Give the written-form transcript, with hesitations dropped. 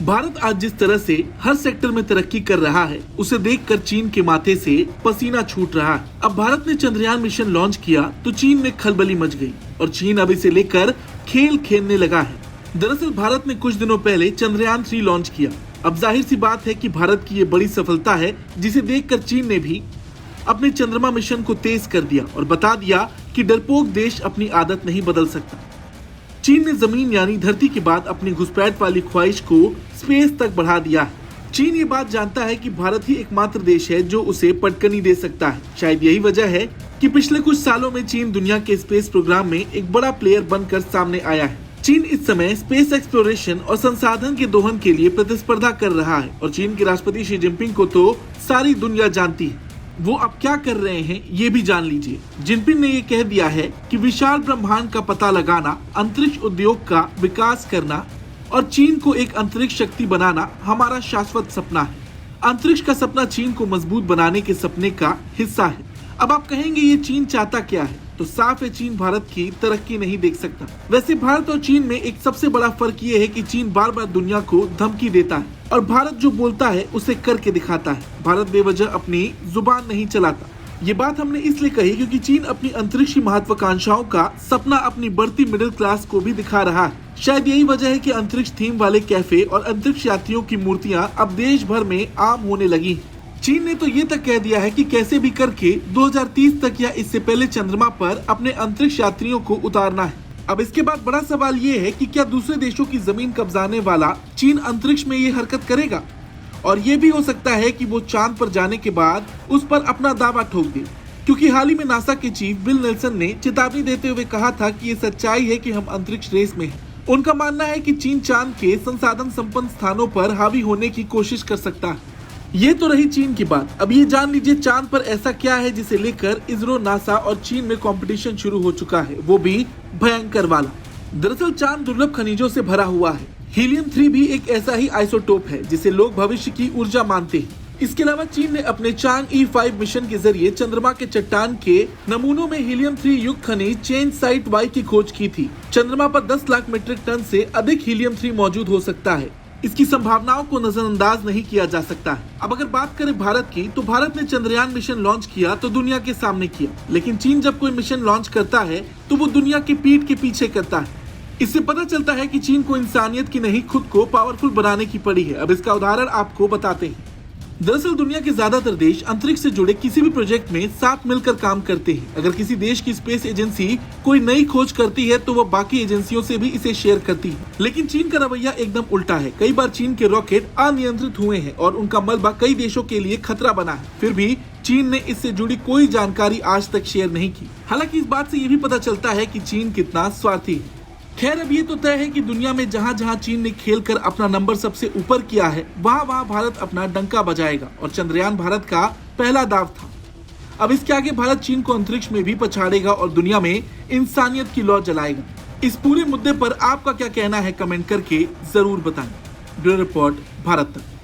भारत आज जिस तरह से हर सेक्टर में तरक्की कर रहा है, उसे देखकर चीन के माथे से पसीना छूट रहा है। अब भारत ने चंद्रयान मिशन लॉन्च किया तो चीन में खलबली मच गई और चीन अब इसे लेकर खेल खेलने लगा है। दरअसल भारत ने कुछ दिनों पहले चंद्रयान 3 लॉन्च किया। अब जाहिर सी बात है कि भारत की ये बड़ी सफलता है, जिसे देखकर चीन ने भी अपने चंद्रमा मिशन को तेज कर दिया और बता दिया कि डरपोक देश अपनी आदत नहीं बदल सकता। चीन ने जमीन यानी धरती के बाद अपनी घुसपैठ वाली ख्वाहिश को स्पेस तक बढ़ा दिया है। चीन ये बात जानता है कि भारत ही एकमात्र देश है जो उसे पटकनी दे सकता है। शायद यही वजह है कि पिछले कुछ सालों में चीन दुनिया के स्पेस प्रोग्राम में एक बड़ा प्लेयर बनकर सामने आया है। चीन इस समय स्पेस एक्सप्लोरेशन और संसाधन के दोहन के लिए प्रतिस्पर्धा कर रहा है और चीन के राष्ट्रपति शी जिनपिंग को तो सारी दुनिया जानती है। वो अब क्या कर रहे हैं ये भी जान लीजिए। जिनपिंग ने ये कह दिया है कि विशाल ब्रह्मांड का पता लगाना, अंतरिक्ष उद्योग का विकास करना और चीन को एक अंतरिक्ष शक्ति बनाना हमारा शाश्वत सपना है। अंतरिक्ष का सपना चीन को मजबूत बनाने के सपने का हिस्सा है। अब आप कहेंगे ये चीन चाहता क्या है, तो साफ है चीन भारत की तरक्की नहीं देख सकता। वैसे भारत और चीन में एक सबसे बड़ा फर्क ये है कि चीन बार बार दुनिया को धमकी देता है और भारत जो बोलता है उसे करके दिखाता है। भारत बेवजह अपनी जुबान नहीं चलाता। ये बात हमने इसलिए कही क्योंकि चीन अपनी अंतरिक्षी महत्वाकांक्षाओं का सपना अपनी बढ़ती मिडिल क्लास को भी दिखा रहा है। शायद यही वजह है कि अंतरिक्ष थीम वाले कैफे और अंतरिक्ष यात्रियों की मूर्तियां अब देश भर में आम होने लगी हैं। चीन ने तो ये तक कह दिया है कि कैसे भी करके 2030 तक या इससे पहले चंद्रमा पर अपने अंतरिक्ष यात्रियों को उतारना है। अब इसके बाद बड़ा सवाल ये है कि क्या दूसरे देशों की जमीन कब्जाने वाला चीन अंतरिक्ष में ये हरकत करेगा, और ये भी हो सकता है कि वो चांद पर जाने के बाद उस पर अपना दावा ठोक दे, क्योंकि हाल ही में नासा के चीफ बिल नेल्सन ने चेतावनी देते हुए कहा था कि ये सच्चाई है कि हम अंतरिक्ष रेस में हैं। उनका मानना है कि चीन चांद के संसाधन संपन्न स्थानों पर हावी होने की कोशिश कर सकता है। ये तो रही चीन की बात। अब ये जान लीजिए चांद पर ऐसा क्या है जिसे लेकर इसरो, नासा और चीन में कंपटीशन शुरू हो चुका है, वो भी भयंकर वाला। दरअसल चांद दुर्लभ खनिजों से भरा हुआ है। हीलियम 3 भी एक ऐसा ही आइसोटोप है जिसे लोग भविष्य की ऊर्जा मानते हैं। इसके अलावा चीन ने अपने चांग E5 मिशन के जरिए चंद्रमा के चट्टान के नमूनों में हीलियम 3 युक्त खनिज चेंज साइट Y की खोज की थी। चंद्रमा पर 10 लाख मीट्रिक टन से अधिक हीलियम 3 मौजूद हो सकता है। इसकी संभावनाओं को नजरअंदाज नहीं किया जा सकता है। अब अगर बात करें भारत की, तो भारत ने चंद्रयान मिशन लॉन्च किया तो दुनिया के सामने किया, लेकिन चीन जब कोई मिशन लॉन्च करता है तो वो दुनिया की पीठ के पीछे करता है। इससे पता चलता है कि चीन को इंसानियत की नहीं, खुद को पावरफुल बनाने की पड़ी है। अब इसका उदाहरण आपको बताते हैं। दरअसल दुनिया के ज्यादातर देश अंतरिक्ष से जुड़े किसी भी प्रोजेक्ट में साथ मिलकर काम करते हैं। अगर किसी देश की स्पेस एजेंसी कोई नई खोज करती है तो वह बाकी एजेंसियों से भी इसे शेयर करती है, लेकिन चीन का रवैया एकदम उल्टा है। कई बार चीन के रॉकेट अनियंत्रित हुए हैं और उनका मलबा कई देशों के लिए खतरा बना है, फिर भी चीन ने इससे जुड़ी कोई जानकारी आज तक शेयर नहीं की। हालांकि इस बात से ये भी पता चलता है कि चीन कितना स्वार्थी है। खैर, अब ये तो तय है कि दुनिया में जहां जहां चीन ने खेल कर अपना नंबर सबसे ऊपर किया है, वहां वहां भारत अपना डंका बजाएगा और चंद्रयान भारत का पहला दाव था। अब इसके आगे भारत चीन को अंतरिक्ष में भी पछाड़ेगा और दुनिया में इंसानियत की लौ जलाएगा। इस पूरे मुद्दे पर आपका क्या कहना है, कमेंट करके जरूर बताएं। ब्यूरो रिपोर्ट, भारत तक।